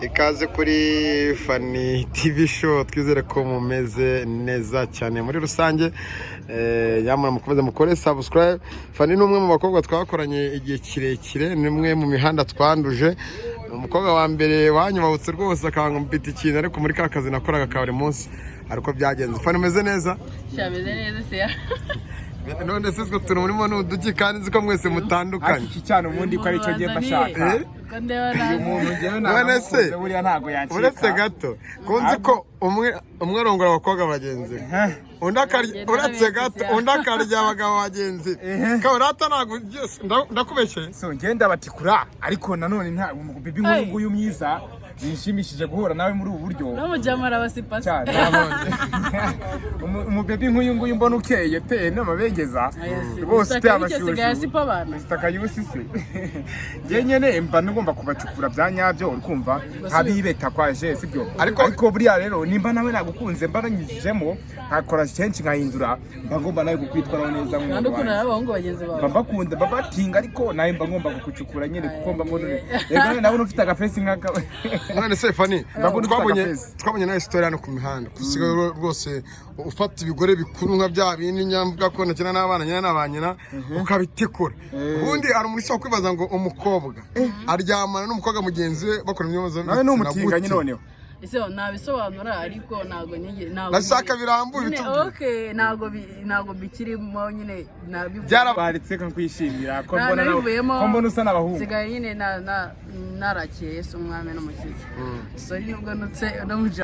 ikaze kuri Fanny TV show, twizere ko mumeze neza cyane muri rusange. Yamara mukomeze mukore subscribe. Fanny numwe mu bakobwa twakoranye igihe kirekire, nimwe mu mihanda twanduje. Umukobwa wa mbere wanyubahutse rwose akangumbita ikintu, ariko muri ka kazi nakoraga ka buri munsi ariko byagenze. Fanny umeze neza? Shameze neza se. None se twe turi murimo n'uduki kandi nzi ko mwese mutandukanye. Iki cyane ubundi ko ari cyo giye bashaka. Uyu muntu ngewe ntago buriya ntago yancika. Uretse gato kunzi ko umwe arongora abakobwa bagenzi, undi akarya, uretse gato undi akarya abagabo bagenzi. Kaurata ntago ndakubeshye. So ngenda batikura, ariko nanone nta bibi nk'uyu myiza nishimishije guhura nawe muri ubu buryo. Namujamara basipasi. Umubebi nk'uyu mbona ukeye pe n'amabengeza. Bose te abashushu. Mr. Kayusi se. Ngenyene mba ngomba kubacukura byanyabyo urukumva ntabibeta kwaje sibyo. Ariko buriya rero nimba nawe nagukunze mba nanyijemo akora change nkahindura mba ngomba nawe kukwitwara neza mu. Kandi kuna abahungu bagenzi bawe. Bakunda babatinga ariko nawe mba ngomba kukucukura nyine kuko mba mbona rero nawe ufite agafesi nkaka. None se Fanny, twabonye na story hano ku mihanda. Kusiga rwose ufata ibigore bikuru nka bya bindi nyamvuga ko nakina n'abana nyina n'abanyina ukabitekura. Ubundi ari muri soko kwibaza ngo umukobwa aryamana n'umukobwa mugenzi we bakora imyozo. Nawe n'umutinga nyine noneho. Ese nabisobanura ariko nago nashaka birambuye utubu. Okay, nago bikirimo nyine byarabaritse kan kwishimira ko mbona usa n'abahungu. Sigaye nyine narakeye Yesu umwami n'umukiza. Sorry nubwo nutse ndamuja.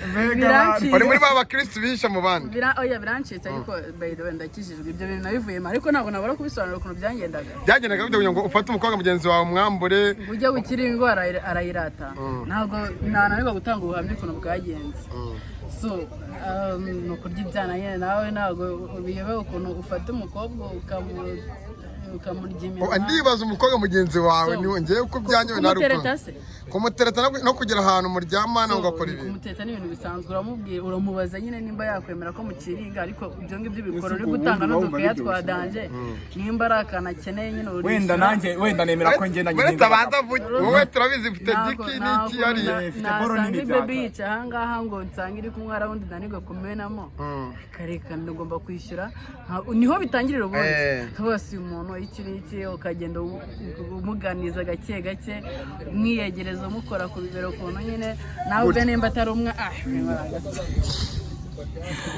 Bari muri baba Kristo bisha mu bandi. Oya birancitse ariko by the way ndakishijwe ibyo bintu nabivuyemo, ariko ntabwo nabura kubisobanura ukuntu byangendaga. Byagendaga byo ngo ufate umukobwa mugenzi wawe mwambure ujya gukira ingwara arayirata. Ntabwo nananirwa gutanga ubuhamya ukuntu bwagenze. So nukurya ibyana nyine nawe ntabwo biyobewe ukuntu ufata umukobwa ukamuryimira. Ndibaza umukobwa mugenzi wawe niwe ngiye uko byanyewe naruko kumutereta no kugira ahantu muryamana ugakora ibintu. Kumuteta ni ibintu bisanzwe, uramubwira uramubaza nyine nimba yakwemera ko mukiringa, ariko ibyo ngibyo bikora uri gutanga no dukeya twadanje nimba ari akana akeneye nyine uri. Wenda nemera ko ngenda nyine. Wowe turabizi ufite diki n'iki yari nini baby yica ahangaha ngo nsanga iri kumwara wundi nanirwa kumenamo. Kareka ndagomba kwishyura niho bitangirira ubundi. Bose umuntu iki ukagenda umuganiza gake gake mwiyegereza mukora ku bibero kuntu nyine nawe ubwe nimba atari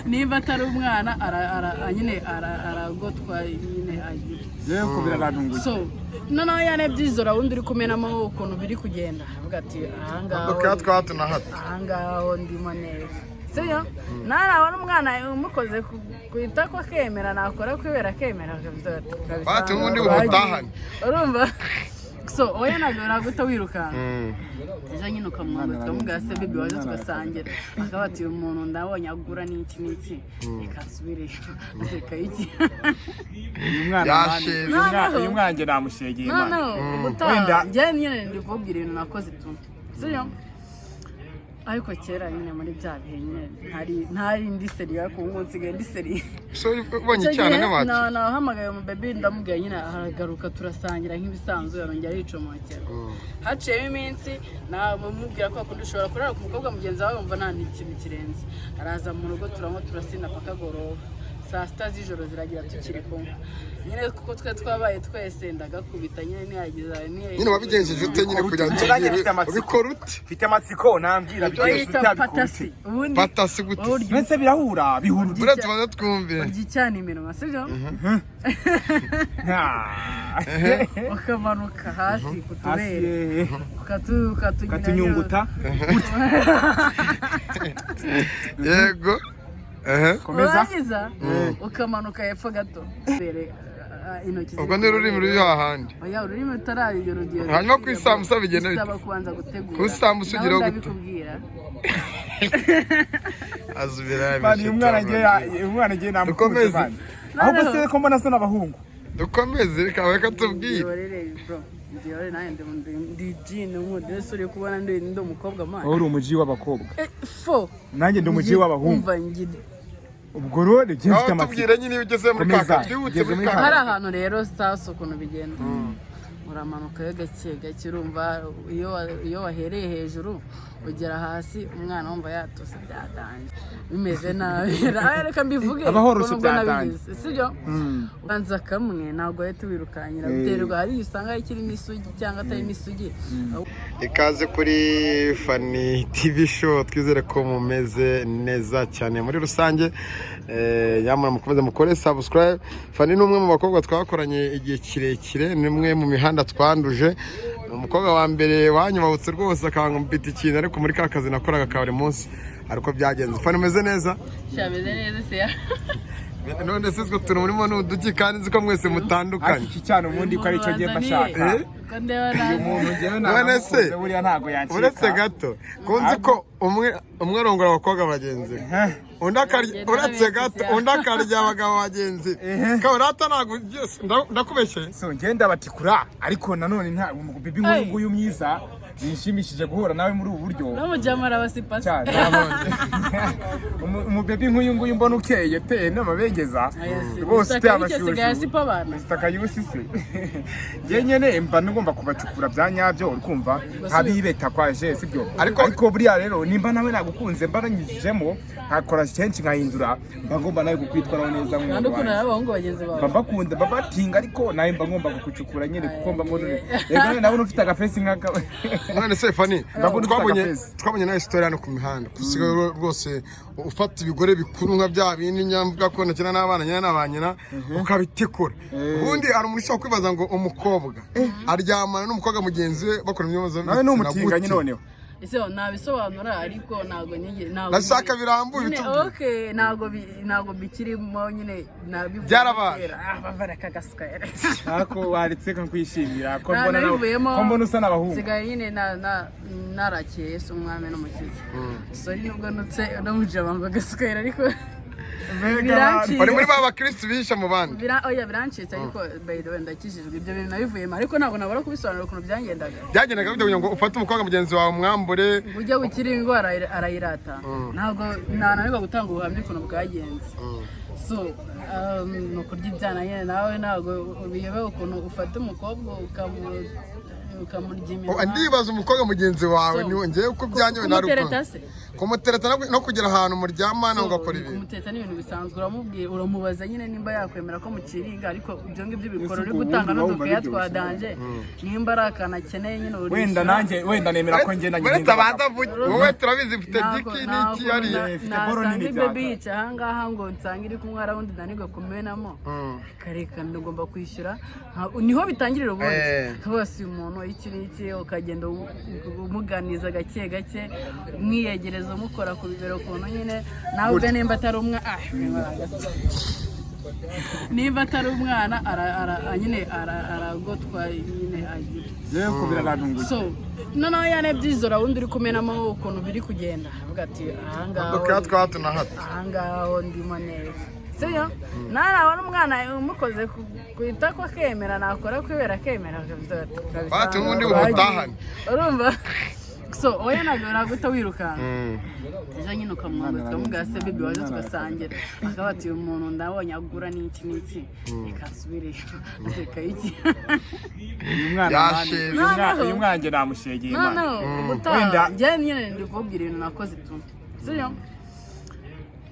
nimba atari umwana nyine aragotwa nyine agira. So noneho yane byizora wundi uri kumenamo ukuntu biri kugenda avuga ati ahangaho ndimo neza. Seyo narabona umwana umukoze kwita ko akemera nakora kwibera akemera bati ubundi umutahane urumva. So oya naguta wirukana ejo nyine ukamwambutsa mugase bibi waje tugasangira akaba ati umuntu ndabonye agura n'iki ikasubire aseka iki uyu mwana namushegeye imana. Wenda njye nyine ndikubwira ibintu nakoze tu. Seyo ariko kera nyine muri bya bihe nyine ntari ndi seriya ku munsi nsigaye ndi seriya. So ubonye cyane n'abati nahamagaye mu baby ndamubwiye nyine aragaruka turasangira nk'ibisanzwe yarongera yicomokera. Haciyemo iminsi namubwira ko akunda ushobora kurara ku mukobwa mugenzi wawe wumva nta n'ikintu kirenze. Araza mu rugo turanywa turasinda paka goroba saa sita z'ijoro ziragira tukiri kumwe nyine kuko twabaye twese ndagakubita nyine niyagiza nyine wabigenjeje ute nyine kugira ngo ubikora ute? Mfite amatsiko nambwira patasi patasi gute mwese bihura bure tubaza twumve igicana iminwa sibyo ukamanuka hasi kutubere ukatunyunguta yego. Komeza ukamanuka hepfo gato intoki ubwo ni ururimi ruri hahandi. Oya ururimi utararyo rugiye hanyuma kwisambusa bigenda bisaba kubanza gutegura kwisambusa ugira gute ndabikubwira azubira bani umwana ngiye namukomeze ahubwo se ko mbona sana abahungu dukomeze reka tubwire ndiyo naye ndi jini umudesi uri kubona ndi umukobwa manje. Uri umuji w'abakobwa fo nanjye ndi umuji w'abahungu. Ubwo rero ngiye mfite amatsiko nyine ugeze muri kaka hari ahantu rero sasa ukuntu bigenda uramanuka gake gake urumva iyo wahereye hejuru ugera hasi umwana wumva yatose byadanje bimeze nabi reka mbivuge abahorose byadanje sibyo ubanza kamwe ntabwo ahita wirukanyira biterwa hari usanga ikiri n'isugi cyangwa atari n'isugi. Ikaze kuri Fanny TV show, twizere ko mumeze neza cyane muri rusange. Yamara mukomeze mukore subscribe. Fanny ni umwe mu bakobwa twakoranye igihe kirekire, ni umwe mu mihanda twanduje. Umukobwa wa mbere wanyubahutse rwose akangumpita ikintu, ariko muri ka kazi nakoraga ka buri munsi ariko byagenze. Fanny umeze neza? Shameze neza se. None se twe turi murimo n'uduki kandi nzi ko mwese mutandukanye. Iki cyane ubundi ko ari cyo giye bashaka. Uyu muntu ngewe namuze buriya ntago yancika. Uretse gato kunzi ko umwe arongora abakobwa bagenzi, undi akarya, uretse gato undi akarya abagabo bagenzi. Kaurata ntago ndakubeshye. So ngenda batikura ariko nanone nta bibi nk'uyu myiza nishimishije guhura nawe muri ubu buryo. Namujamara basipasi. Umubebi nk'uyu nguyu mbona ukeye pe n'amabegeza. Rwose te abashushu. Kayiusi se. Ngenyene mba ngomba kubacukura byanyabyo urkumva ntabibeta kwaje sibyo. Ariko buriya rero nimba nawe nagukunze mbaranyijemo akora cyane nkahindura mba ngomba nawe kukwitwara neza nk'umuntu. Kandi uko nabahungu bagenzi bawe. Bakunda babatinga ariko nawe mba ngomba kukucukura nyine kuko mba ngone. Rega nawe ufite agafesi nk'aka. None se Fanny, twabonye na story hano ku mihanda. Kusiga rwose ufata ibigore bikuru nka bya bindi nyamvuga ko nakina n'abana nyina n'abanyina ukabitekura. Ubundi ari umuntu ushaka kwibaza ngo umukobwa aryamana n'umukobwa mugenzi we bakora imyozo. Nawe n'umutinganye noneho. Ese nabisobanura ariko ntago nashaka birambuye bitubye. Okay, ntago bikirimo nyine nabivuye. Byarabaye. Bavara kagaskaya. Ako waretse kan kwishimira ko mbona nawe ko mbona usa n'abahungu. Sigaye nyine narakeye Yesu umwami n'umukiza. Sorry nubwo nutse ndamujaba ngo gaskaya ariko bari muri baba Kristo bisha mu bandi. Birancitse ariko by the way ndakijijwe ibyo bintu nabivuyemo ariko ntabwo nabura kubisobanura ukuntu byangendaga. Byagendaga byo ngo ufate umukobwa mugenzi wawe mwambure ujya gukira indwara arayirata. Ntabwo nananirwa gutanga ubuhamya ukuntu bwagenze. So no kurya ibyana nyine nawe ntabwo biyebe ukuntu ufata umukobwa ukamurya. Ndibaza umukobwa mugenzi wawe niwe ngiye uko byanyowe naruko. Kumutereta no kugera ahantu muryamana ugakora ibi. Kumuteta ni ibintu bisanzwe, uramubwira uramubaza nyine nimba yakwemera ko mukiringa, ariko ibyo ngibyo bikora uri gutanga no dukeya twadanje nimba ari akana akeneye nyine uri. Wenda nemera ko ngenda nyine. Wenda baza wowe turabizi mfite diki niki yari ifite boro nini cyane. Baby yica ahangaha ngo nsangira kumwara wundi nanirwa kumenamo. Kareka ndagomba kwishyura. Niho bitangirira ubundi. Kabasi umuntu iki ukagenda umuganiza gake gake mwiyegereza umukora ku bibero kuntu nyine nawe ubwe nimba atari nimba atari umwana nyine aragotwa nyine agira. Yewe ko biraranunguye. So noneho yanebyizora wundi uri kumenamo ukuntu biri kugenda avuga ati ahangaho ndimo neza. Siyo nara umwana umukoze kwita ko akemera nakora kwibera akemera bati ubundi bumutahane urumva. So oya naguta wirukana. Ejo nyine ukamwanga tukamugase bibi waje tugasangira akabati uyu muntu ndabonye agura n'iki ikasubire aseka iki. Uyu mwange namushegeye Imana. Wenda njye nyine ndikubwira ibintu nakoze tu. Siyo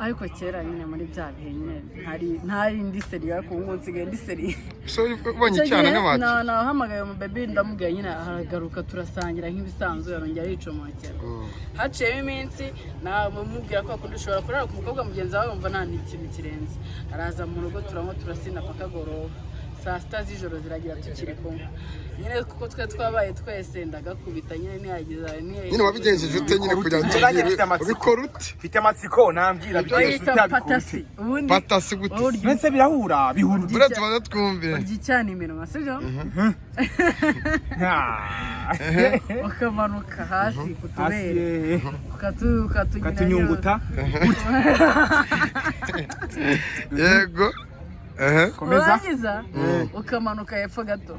ariko kera nyine muri bya bihe nyine ntari ndi seriya ku munsi gende seriya. So ubonye cyane n'abaki. Nahamagaye mu baby ndamubwiye nyine aragaruka turasangira nk'ibisanzwe yarongera yicomokera. Haciye iminsi namubwira ko akunda ushobora kurara ku mukobwa mugenzi wawe wumva nta n'ikintu kirenze. Araza mu rugo turasina paka goroba. Saa sita z'ijoro ziragira tukiri kumwe. Nyine kuko twabaye twese ndagakubita nyine niyagiza nyine wabigenjeje ute nyine kugira ngo ubikora ute? Mfite amatsiko nambwira bigenjeje patasi. Patasi gute? Nese birahura bihura. Buretse baza twumve. Ugicana iminwa sibyo? Ukamanuka hasi kutubere. Ukatunyunguta. Yego. Komeza ukamanuka hepfo gato.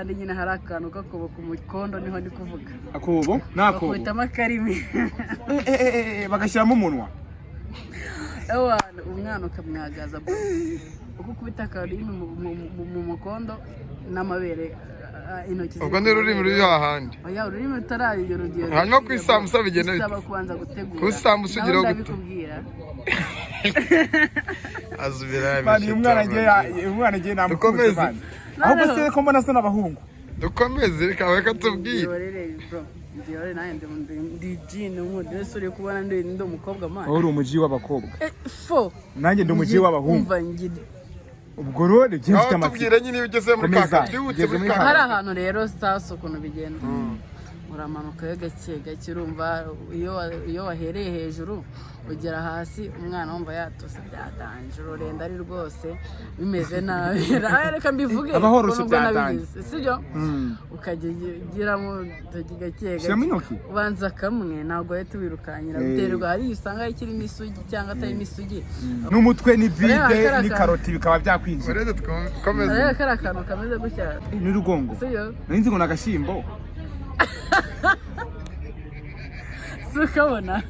Ni nyine hari akantu kakobo ku mukondo niho ndi kuvuga. Akobo nako kwitama akarimi bagashyiramo umunwa. Umwana ukamwagaza uko kubita akarimi mu mukondo n'amabere intoki ubwo ni ururimi ruri hahandi oya ururimi rutararyo rugiye hanyuma ku isambusa bigenda bisaba kubanza gutegura ku isambusa ugira gute ndabikubwira azubira Fanny umwana agiye namukomeze ahubwo se ko mbona asa n'abahungu dukomeze reka tubwire ndiyo naye ndi jini umudesi uri kubona ndi umukobwa manje uri umuji w'abakobwa fo nanjye ndi umuji w'abahungu umva ngidi ubwo rero ngiye mfite amatsiko tubwire nyine ugeze muri kaka hari ahantu rero sasa ukuntu bigenda uramanuka gake gake urumva iyo wahereye hejuru ugera hasi umwana wumva yatose byadanje urenda ari rwose bimeze nabi reka mbivuge abahorose byadanje sibyo ukajya ugiramo gake gake ubanza kamwe ntabwo ahita wirukanyira biterwa hari usanga ikiri n'isugi cyangwa atari n'isugi n'umutwe ni vide ni karoti bikaba byakwinjira rero dukomeze rero kari akantu kameze gutya ni rugongo sibyo nzi ngo nagashyimbo ukabona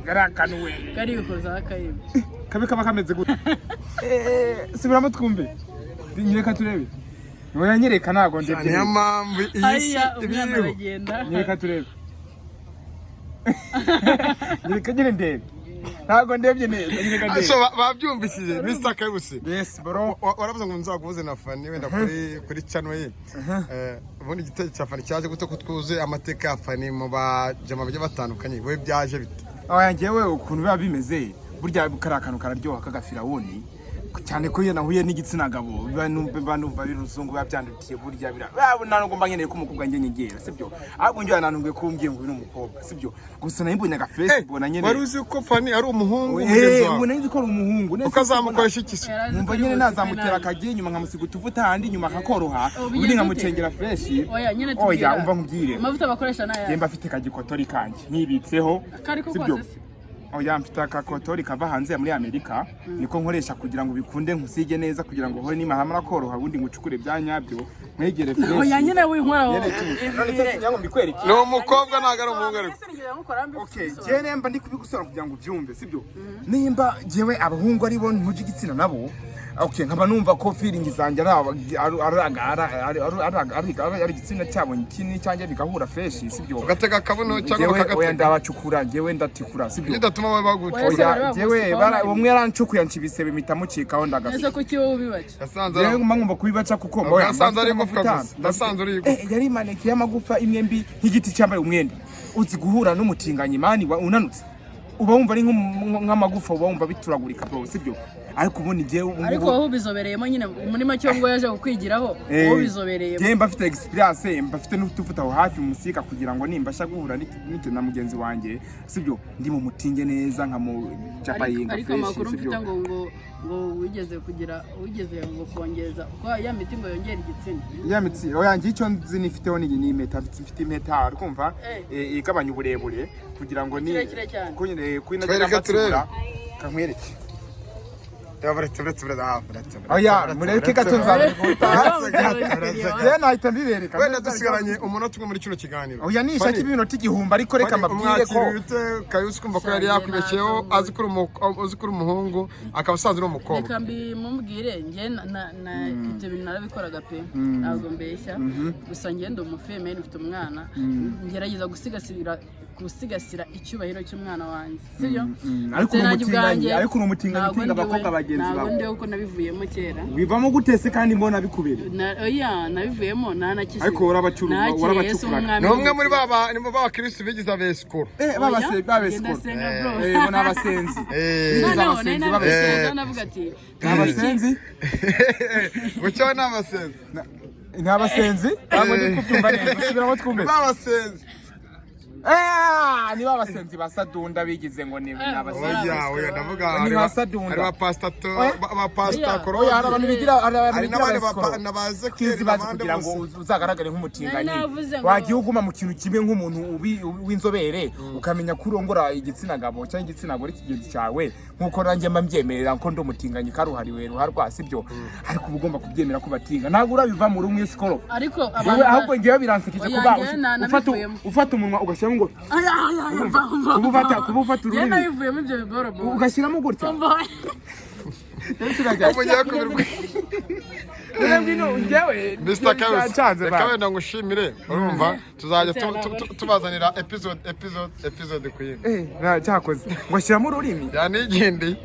garakanuwe kari ukoza akayiba kabe kaba kameze gute subiramo twumve nyereka turebe oya nyereka ntago ndebye niyo mpamvu iyi umwana aragenda nyereka turebe nyereka nyine ndebe ntago ndebye neza nyereka ndebe babyumvishije Mr. Kayiusi yes bro waravuze ngo nzaguhuze na Fanny wenda kuri channel ye ubundi igitego cya Fanny cyaje gute kutwuze amateka ya Fanny mu bajama baje batandukanye we byaje bite oya ngewe ukuntu biba bimeze burya kari akantu kararyoha k'agafirawuni cyane ko iyo nahuye n'igitsina gabo banumva biruzungu babyandukiye burya ntabwo mba nkeneye ko umukobwa njye nyegera sibyo ahubwo njye nanunguye kumbwiye ngo uyu ni umukobwa sibyo gusa nayibonye agafacebook na nyene wari uzi ko Fanny ari umuhungu mugenzi wawe ubu nzi ko ari umuhungu ukazamukoresha iki se numva nyene nazamutera akagiye nyuma nkamusiga utuvuta handi nyuma akakoroha ubundi nkamucengera fresh oya umva nkubwire amavuta bakoresha nayo yemba afite kagikotori kanje nibitseho sibyo oya mfite akakotori kava hanze muri Amerika niko nkoresha kugira ngo bikunde nkusige neza kugira ngo hore nimahama koroha ubundi ngucukure byanyabyo mwegere fresh oya nyine winkora wowe mbikwereke no umukobwa ntago ari umuhungu ariko okay je nemba ndi kubigusora kugira ngo ubyumve sibyo nimba jewe abahungu ari bo ntuje igitsina nabo okay nkaba numva ko feeling zanjye ari igitsina cyabo kini cyanjye bigahura fresh sibyo ugatega kabuno cyangwa ukagatega oya ndabacukura jewe ndatikura sibyo nidatuma we baguca oya jewe umwe yarancukuye ncibisebe mitamucikaho ndagasa ese ko kiwo ubibaca yasanze jewe ngomba kubibaca kuko moya yasanze ari gufuka yasanze ari yari maneke y'amagufa imwe mbi nk'igiti cyambaye umwenda uzi guhura n'umutinganyi mani unanutse uba wumva ari nk'amagufa uba wumva bituragurika bro sibyo ariko ubundi jewe ariko wowe bizobereyemo nyine muri make ngo yaje kukwigiraho wowe bizobereyemo je mba afite experience mba afite n'utuvuta aho hafi musika kugira ngo nimbasha guhura n'icyo na mugenzi wanjye sibyo ndi mu mutinge neza nka mu japayinga ariko amakuru mfite ngo wigeze ngo kongeza ko ya miti ngo yongera igitsina ya miti oya ngi icyo nzi nifiteho ni impeta mfite impeta urumva igabanya uburebure kugira ngo ni kuinaga tsura kamwereke Oya oya mureke gato nzabivuta nahita mbibereka wenda dusigaranye umunota umwe muri kino kiganiro oya nishaka ibintu igihumbi ariko reka mbabwire ko Kayiusi kumva ko yari yakwibekeyeho azi ko umuhungu akaba asanzwe ari umukobwa reka mbimubwire njye ibyo bintu narabikoraga pe ntabwo mbeshya gusa njye ndi umufemeni mfite umwana ngerageza gusigasira icyubahiro cy'umwana wanjye sibyo ariko umutinganyi abakobwa bagenzi bawe ntabwo ndiho ko nabivuyemo kera bivamo gutese kandi mbona bikubere oya nabivuyemo nanakishije ariko urabacukura ni umwe muri b'abakirisitu bigize abesikuru n'abasenzi navuga ati n'abasenzi mucyo n'abasenzi n'abasenzi ntabwo ndi kubyumva neza subiramo twumve n'abasenzi niba abasenzi basadunda bigize ngo ni abasenzi oya ndavuga hari abapasitakoro oya hari abantu bigira nabaze kwizibaza kugira ngo uzagaragare nk'umutinganyi wagiye uguma mu kintu kimwe nk'umuntu w'inzobere ukamenya kurongora igitsina gabo cyangwa igitsina gore kigenzi cyawe nkuko nanjye mbyemerera ko ndi umutinganyi karuhariwe ruharwa sibyo ariko uba ugomba kubyemera ko batinga ntabwo urabiva mu rumwe sikoro ariko ahubwo ngewe biransekije kuba ufata umunwa ugashyiramo ngo kuba ufata ururimi ugashyiramo gutya Nabwino njyewe Mr. Kayiusi reka wenda ngushimire urumva tuzajya tubazanira episode kuyindi cyakoze ngo shyiramo ururimi yani igendeye